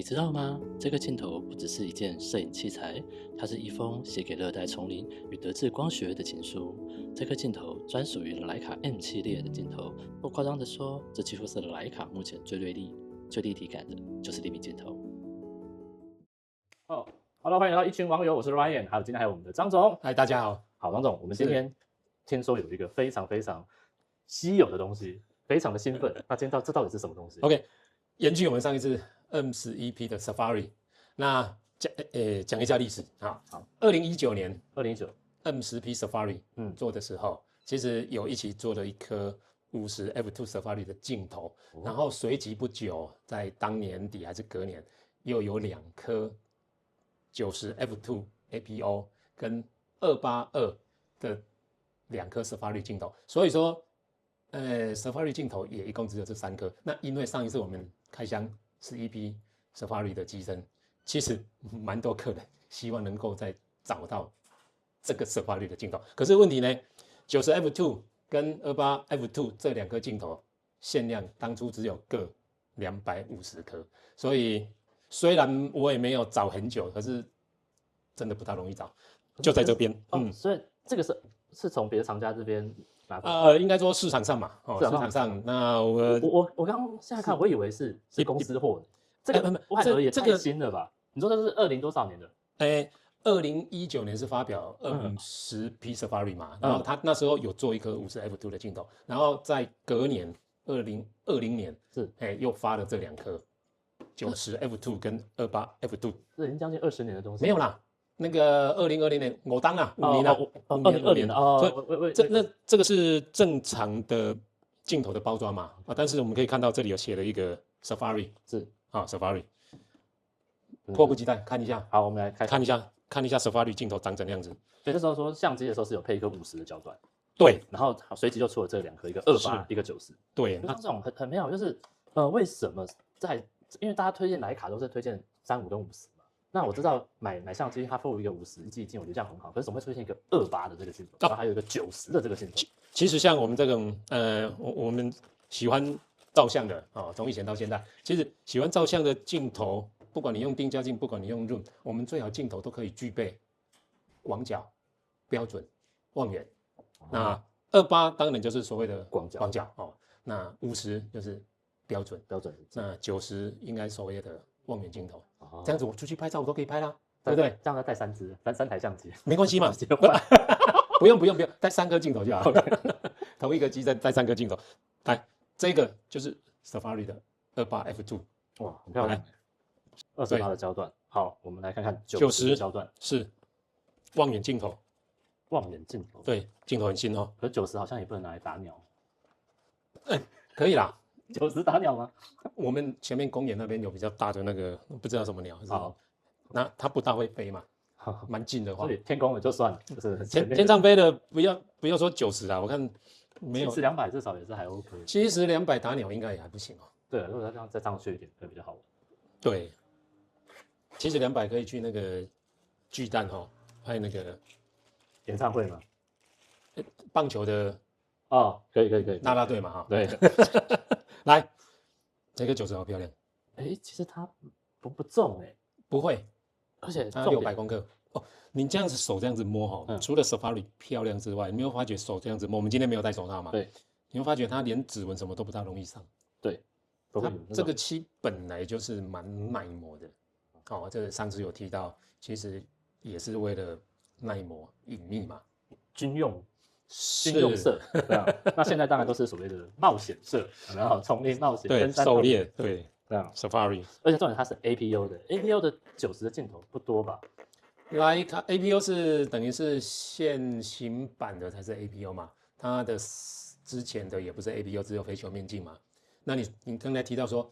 你知道吗？这个镜头不只是一件摄影器材，它是一封写给热带丛林与德智光学的情书。这个镜头专属于徕卡 M 系列的镜头，不夸张的说，这几乎是徕卡目前最锐利、最立体感的90厘米镜头。Hello， 欢迎来到一群网友，我是 Ryan， 今天还有我们的张总。嗨，大家好。好，张总，我们今天听说有一个非常稀有的东西，非常的兴奋。那今天这到底是什么东西 ？OK， 延续我们上一次 M11P 的 Safari， 那讲一下历史啊。好，2019年M10P Safari 做的时候，其实有一起做了一颗50 F2 Safari 的镜头，然后随即不久，在当年底还是隔年，又有2颗90 F2 APO 跟282的2颗 Safari 镜头，所以说Safari 镜头也一共只有这3颗。那因为上一次我们开箱11P Safari 的机身，其实蛮多客人希望能够再找到这个 Safari 的镜头，可是问题呢，90 F2 跟28 F2 这2颗镜头限量当初只有各250颗，所以虽然我也没有找很久，可是真的不太容易找，就在这边。所以这个是从别的厂家这边拿的。应该说市场上嘛，市场上。那我刚刚现在看，我以为是公司货，这个外盒也太新了吧？你说这是20多少年的？2019年是发表M10P Safari 嘛，然后他那时候有做一颗50 F2 的镜头，然后在隔年2020年又发了这2颗90 F2 跟28 F2， 这已经将近20年的东西。没有啦，那个2020年我当啊5年了，2020年所以这个是正常的镜头的包装嘛但是我们可以看到这里有写了一个 Safari， 是Safari， 迫不及待看一下。好，我们来看一下 Safari 镜头长怎样子。对，那时候说相机的时候是有配一颗50的焦段，对，然后随即就出了这2颗，一个28，一个90。对，那这种很妙，就是为什么因为大家推荐徕卡都是推荐35跟50嘛，那我知道买相机它附一个50一镜，我觉得这样很好，可是怎么会出现一个28的这个镜头，然后还有一个90的这个镜头？其实像我们这种我们喜欢照相的从以前到现在，其实喜欢照相的镜头，不管你用定焦镜，不管你用 Zoom， 我们最好镜头都可以具备广角、标准、望远。那28当然就是所谓的广角那50就是标准。那90应该所谓的望远镜头。这样子我出去拍照我都可以拍啦，对不对？这样要带3台相机，没关系嘛，不用，带3颗镜头就好。同一个机再带3颗镜头。来，这个就是 Safari 的28 F2， 哇，很漂亮，28的焦段。好，我们来看看90的焦段，是望远镜头。对，镜头很新哦。可是90好像也不能拿来打鸟。可以啦。90打鸟吗？我们前面公园那边有比较大的那个不知道什么鸟，那它不大会飞嘛，蛮近的话。所以天空的就算，就是天上飞的不要说90啦，我看没有70-200至少也是还 OK。70-200打鸟应该也还不行哦。对，如果它这样再上去一点会比较好玩。对，70-200可以去那个巨蛋拍那个演唱会吗？棒球的可以，啦啦队嘛对。来，这个90好漂亮。其实它不重不会，而且它600公克你这样子手这样子摸除了 Safari 漂亮之外，你没有发觉手这样子摸？我们今天没有戴手套嘛？对，你会发觉它连指纹什么都不大容易上。对，它这个漆本来就是蛮耐磨的这个上次有提到，其实也是为了耐磨隐秘嘛，军用色。对啊，那现在当然都是所谓的冒险色，然后丛林冒险、对，狩猎，对啊 ，Safari。而且重点它是 APO 的，APO 的90的镜头不多吧？来看 APO 是等于是现行版的才是 APO 嘛，它的之前的也不是 APO， 只有非球面镜嘛。那你刚才提到说，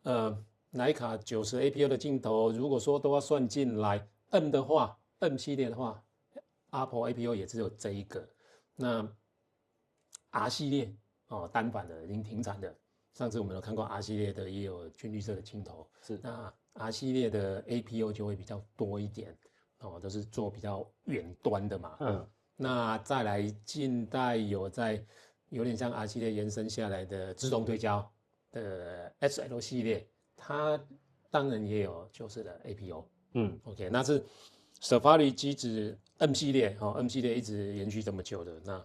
徕卡90 APO 的镜头，如果说都要算进来 M 的话 ，M 系列的话 ，Apple APO 也只有这一个。那 R 系列单反的已经停产的，上次我们有看过 R 系列的，也有军绿色的镜头。是，那 R 系列的 APO 就会比较多一点都是做比较远端的嘛。那再来近代有点像 R 系列延伸下来的自动对焦的 SL 系列，它当然也有90的 APO。OK， 那是 Safari 机子 M 系列，M 系列一直延续这么久的。那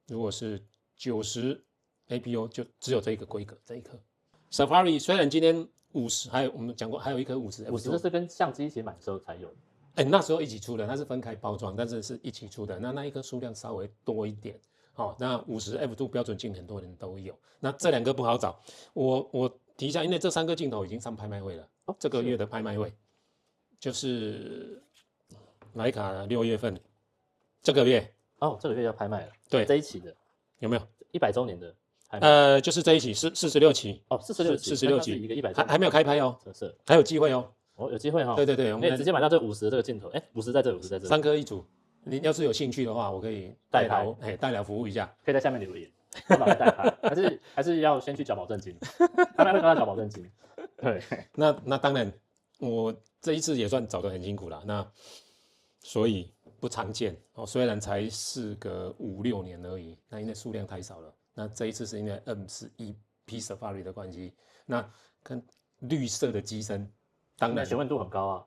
如果是90 APO， 就只有这一个规格这一颗。Safari 虽然今天50，还有我们讲过还有一颗50 ，50是跟相机一起买的时候才有的。那时候一起出的，它是分开包装，但是是一起出的。那一颗数量稍微多一点。那50 F2 标准镜很多人都有。那这2个不好找，我提一下，因为这3个镜头已经上拍卖会了。这个月的拍卖会就是徕卡6月份，这个月这个月要拍卖了。对，这一期的有没有100周年的拍卖？就是这一期是46期，46期一个100周年还没有开拍哦，是还有机会哦。有机会哈。对，我们可以直接买到这50的这个镜头。50在这，50在这，3颗一组。你要是有兴趣的话，我可以代聊服务一下，可以在下面留言，我把它代拍，还是要先去缴保证金，拍卖会都要缴保证金。对，那当然，我这一次也算找得很辛苦了，那所以不常见虽然才事隔5、6年而已，那因为数量太少了。那这一次是因为 M11P Safari 的关系，那跟绿色的机身，当然询问度很高啊。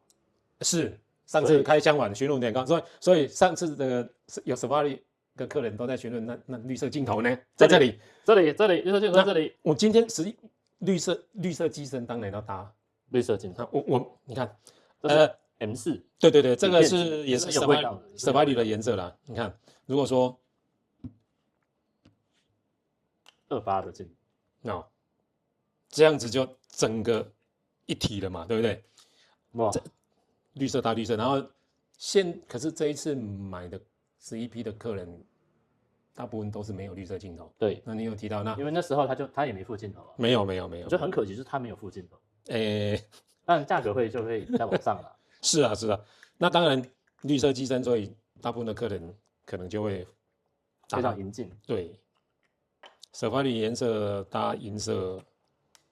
是。上次开箱完询问点高，所以上次的有 Safari 的客人都在询问，那绿色镜头呢？在这里绿色镜头在这里。我今天绿色机身当然要搭绿色镜头。你看，M4，对，这个也是 Safari 的颜色啦。你看，如果说28的镜头，这样子就整个一体了嘛，对不对？哇！绿色大绿色，然后可是这一次买的11P 的客人，大部分都是没有绿色镜头。对，那你有提到因为那时候他也没附镜头没有，我觉得很可惜，就是他没有附镜头。但价格就会再往上了。是啊，那当然绿色机身，所以大部分的客人可能就会配上银镜。对 ，Safari 颜色搭银色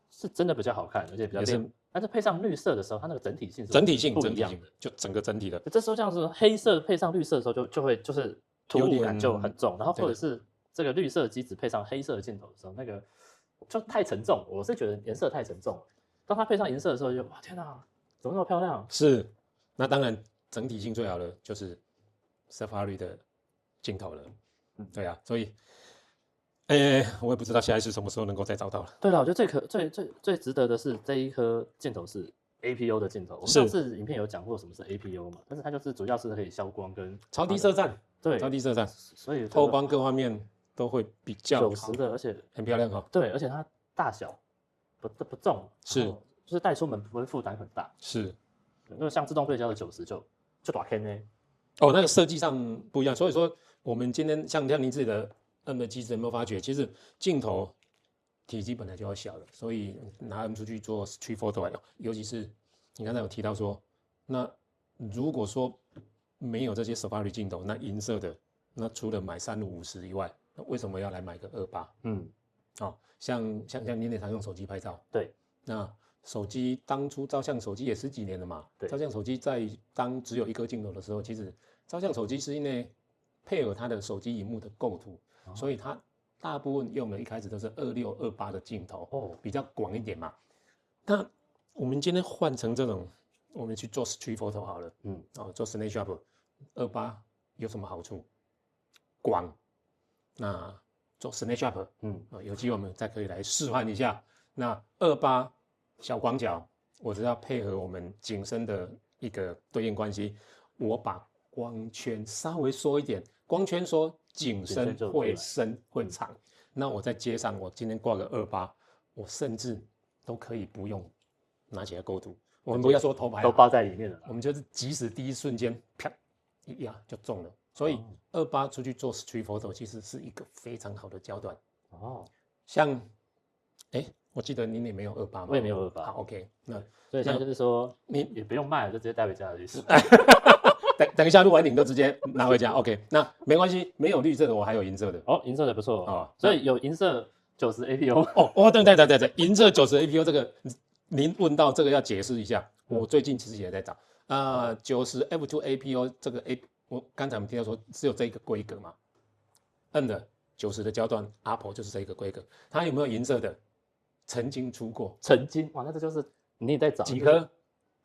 是真的比较好看，而且比较亮。但是配上绿色的时候，它那个整体性不一样的，就整个整体的。这时候像是黑色配上绿色的时候就是突兀感就很重，然后或者是这个绿色机子配上黑色的镜头的时候，那个就太沉重。我是觉得颜色太沉重了。当它配上银色的时候，就哇天哪，怎么那么漂亮？是，那当然整体性最好的就是 Safari 的镜头了。对啊，所以。我也不知道下一次什么时候能够再找到了。对了，我觉得最值得的是这一颗镜头是 APO 的镜头。我们上次影片有讲过什么是 APO 嘛，但是它就是主要是可以消光跟超低色站，对，超低色站，所以透光各方面都会比较90的，而且很漂亮哈。对，而且它大小不重，是，就是带出门不会负担很大。是，因为像自动对焦的90就大 K 呢。那个设计上不一样，所以说我们今天像您自己的。M 的机子有没有发觉，其实镜头体积本来就要小了，所以拿 M 出去做 street photo， 尤其是你刚才有提到说，那如果说没有这些 Safari 镜头，那银色的，那除了买3550以外，那为什么要来买个28？像您也常用手机拍照，对，那手机当初照相手机也10几年了嘛，对，照相手机在当只有一颗镜头的时候，其实照相手机是因为配合它的手机萤幕的构图。所以它大部分用的一开始都是26、28的镜头，比较广一点嘛。那我们今天换成这种，我们去做 street photo 好了，做 Snapshot 28有什么好处？广。那做 Snapshot，有机会我们再可以来示范一下。那28小广角，我只要配合我们景深的一个对应关系，我把光圈稍微缩一点，光圈缩。景深会深会长，那我再接上我今天挂个28，我甚至都可以不用拿起来构图，我们不要说头牌都包在里面了，我们就是即使第一瞬间啪一压就中了，所以28出去做 street photo 其实是一个非常好的焦段。像我记得您也没有28嘛，我也没有28。好 OK， 那所以现在就是说你也不用卖了，就直接带回家的意思。等一下录完影都直接拿回家 ，OK， 那没关系，没有绿色的我还有银色的银色的不错所以有银色90 APO 对，银色90 APO 这个您问到这个要解释一下，我最近其实也在找90 F2 APO 这个我刚才我们听到说只有这个规格嘛，M 的90的焦段 Apple 就是这个规格，它有没有银色的？曾经出过，哇，那这就是你也在找几颗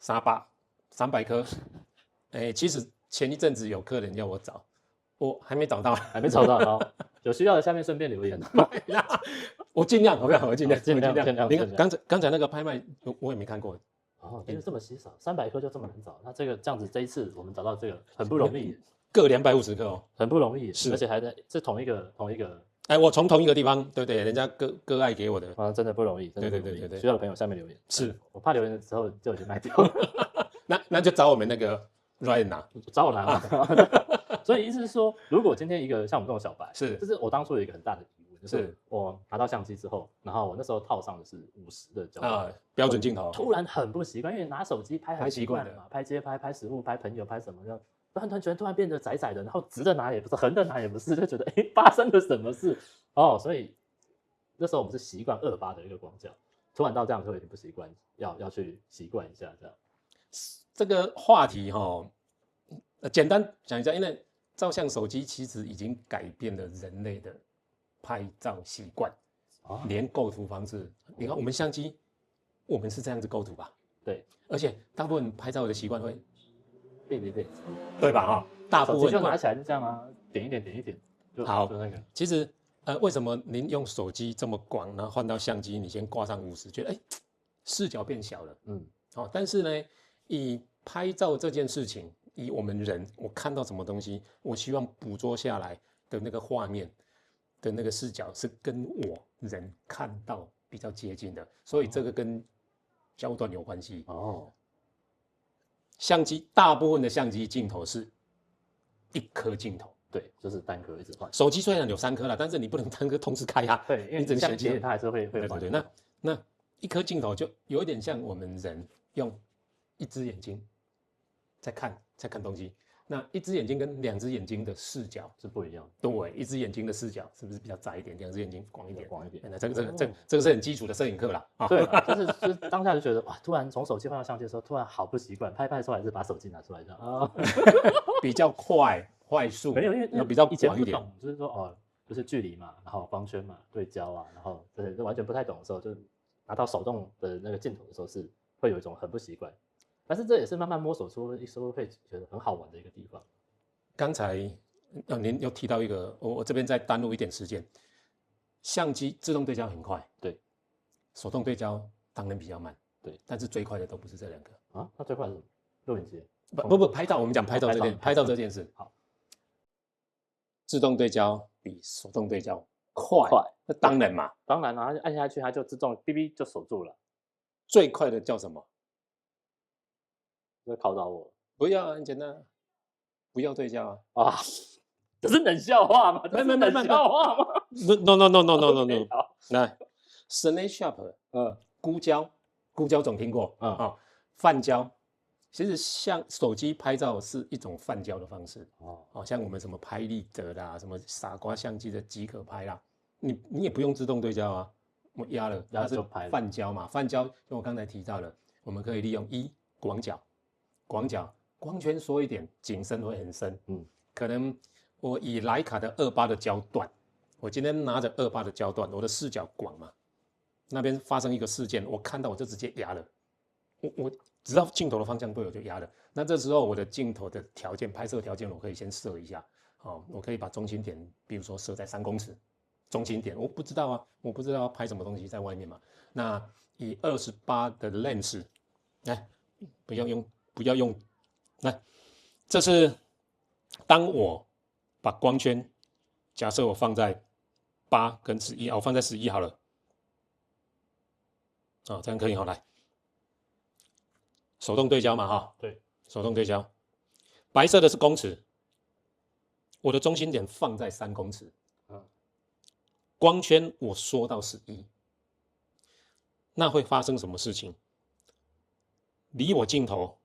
？300颗。其实前一阵子有客人要我找，我还没找到，还没找到哦。有需要的下面顺便留言。我尽量，好不好？我尽量。你看刚才那个拍卖，我也没看过。哦，因为这么稀少，300颗就这么难找。那这样子，这一次我们找到这个很不容易，各250颗哦，很不容易，是，而且还是同一个。我从同一个地方，对不对？人家割爱给我的，真的不容易。对，需要的朋友下面留言。是，我怕留言的时候就已经卖掉了。那就找我们那个 Ryan 拿，找我拿。所以意思是说，如果今天一个像我们这种小白，就是我当初有一个很大的疑问，就是我拿到相机之后，然后我那时候套上的是50的焦段标准镜头，突然很不习惯，因为拿手机拍很习惯了嘛，拍街拍、拍食物、拍朋友、拍什么的，突然变得窄窄的，然后直的拿也不是，横的拿也不是，就觉得发生了什么事哦。所以那时候我们是习惯28的一个光角，突然到这样就有点不习惯，要去习惯一下这样。这个话题简单讲一下，因为照相手机其实已经改变了人类的拍照习惯，连构图方式。你看我们相机，我们是这样子构图吧？对，而且大部分拍照的习惯会对吧？大部分就拿起来就这样啊，点一点，好，就那个。其实为什么您用手机这么广，然后换到相机，你先挂上50，觉得视角变小了，但是呢，以拍照这件事情，以我们人，我看到什么东西，我希望捕捉下来的那个画面的那个视角是跟我人看到比较接近的，所以这个跟焦段有关系。相机大部分的相机镜头是1颗镜头，对，就是单颗一直换。手机虽然有3颗了，但是你不能3颗同时开啊。对，因为你只能相机它还是会换。对，那1颗镜头就有一点像我们人用1只眼睛在看东西，那1只眼睛跟2只眼睛的视角是不一样的。对，1只眼睛的视角是不是比较窄一点，2只眼睛广一点？那这个是很基础的摄影课啦。对，就是当下就觉得哇，突然从手机换到相机的时候，突然好不习惯，拍的时候还是把手机拿出来这样比较快速，没有，因为比较以前广一点，不懂，就是说就是距离嘛，然后光圈嘛，对焦啊，然后对，就完全不太懂的时候，就拿到手动的那个镜头的时候，是会有一种很不习惯。但是这也是慢慢摸索出一说会觉得很好玩的一个地方。刚才您又提到一个，我这边再耽误一点时间。相机自动对焦很快，对，手动对焦当然比较慢，对，但是最快的都不是这2个啊。那最快是什么？录影机？不，拍照，我们讲拍照这件事。好，自动对焦比手动对焦快，那当然嘛，当然啦，按下去它就自动哔哔就锁住了。最快的叫什么？这考倒我。不要，很简单，不要对焦啊！这是冷笑话吗？这是冷笑话吗 ？No。来 ，Snake Sharp， 孤焦总听过，泛焦。其实像手机拍照是一种泛焦的方式，像我们什么拍立得啦，什么傻瓜相机的即可拍啦，你也不用自动对焦啊，我压了，它是泛焦嘛，泛焦就我刚才提到了，我们可以利用广角，光圈缩一点，景深会很深，可能我以徕卡的28的焦段，我今天拿着28的焦段，我的视角广嘛，那边发生一个事件，我看到我就直接压了，我只要镜头的方向对，我就压了。那这时候我的镜头的条件，拍摄条件，我可以先设一下。我可以把中心点，比如说设在3公尺，中心点。我不知道啊，我不知道要拍什么东西在外面嘛。那以28的 lens， 来，不要用，来，这是当我把光圈，假设我放在8跟11，我放在11好了。这样可以来。手动对焦嘛，对，手动对焦，白色的是公尺，我的中心点放在3公尺，光圈我缩到11，那会发生什么事情？离我镜头，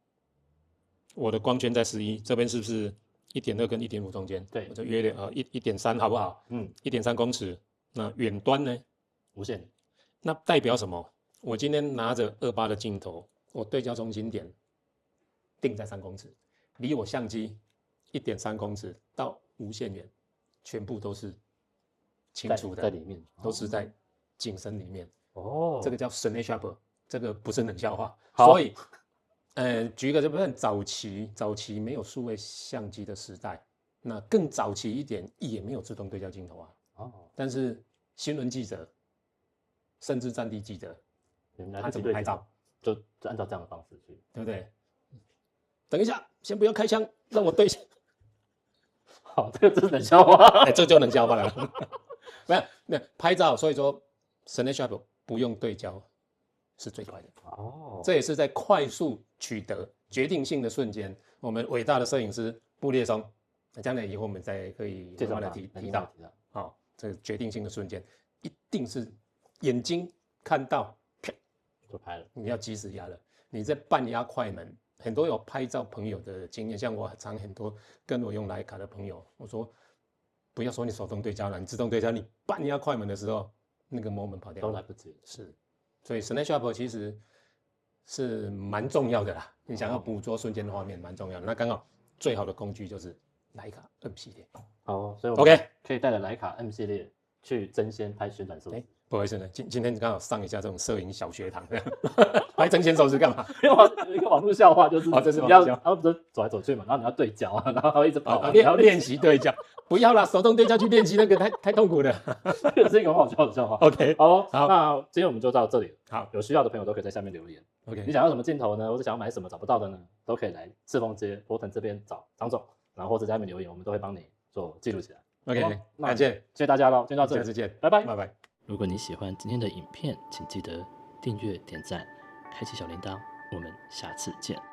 我的光圈在11，这边是不是1.2跟1.5中间？对，我就约1.3好不好？1.3公尺，那远端呢？无限，那代表什么？我今天拿着28的镜头。我对焦中心点定在3公尺，离我相机1.3公尺到无限远，全部都是清楚的，在里面，都是在景深里面。这个叫 Snake Sharp，这个不是冷笑话。好所以，举一个这部分，早期没有数位相机的时代，那更早期一点也没有自动对焦镜头啊。哦，但是新闻记者，甚至战地记者，他怎么拍照？就按照这样的方式去，对不对？等一下，先不要开枪，让我对。好，这个真是冷笑话。这就冷笑话了。没有，那拍照，所以说 Snapshot 不用对焦是最快的。哦，这也是在快速取得决定性的瞬间，我们伟大的摄影师布列松，将来以后我们再可以慢慢的提到。好，这个决定性的瞬间，一定是眼睛看到，啪就拍了。你要及时压了，你在半压快门。很多有拍照朋友的经验，像我很多跟我用徕卡的朋友，我说不要说你手动对焦了，你自动对焦，你半压快门的时候，那个 moment 跑掉都来不及。是，所以 Snapshot 其实是蛮重要的啦。你想要捕捉瞬间的画面，蛮重要的。那刚好最好的工具就是徕卡 M 系列。好，所以我们 OK 可以带着徕卡 M 系列去争先拍旋转寿司。不好意思呢，今天刚好上一下这种摄影小学堂，拍争先寿司干嘛？因为有一个网络笑话，就是这是你要，然后不是走来走去嘛，然后你要对焦啊，然后他会一直跑，你要练习对焦，不要啦，手动对焦去练习那个太痛苦了。这是一个很好笑的笑话。 OK， 好，那今天我们就到这里。好，有需要的朋友都可以在下面留言。OK， 你想要什么镜头呢？或者想要买什么找不到的呢？都可以来赤峰街波腾这边找张总，然后或者在下面留言，我们都会帮你做记录起来。OK，感谢，谢谢大家喽，今天到这里，下次见，拜拜，拜拜。如果你喜欢今天的影片，请记得订阅、点赞、开启小铃铛。我们下次见。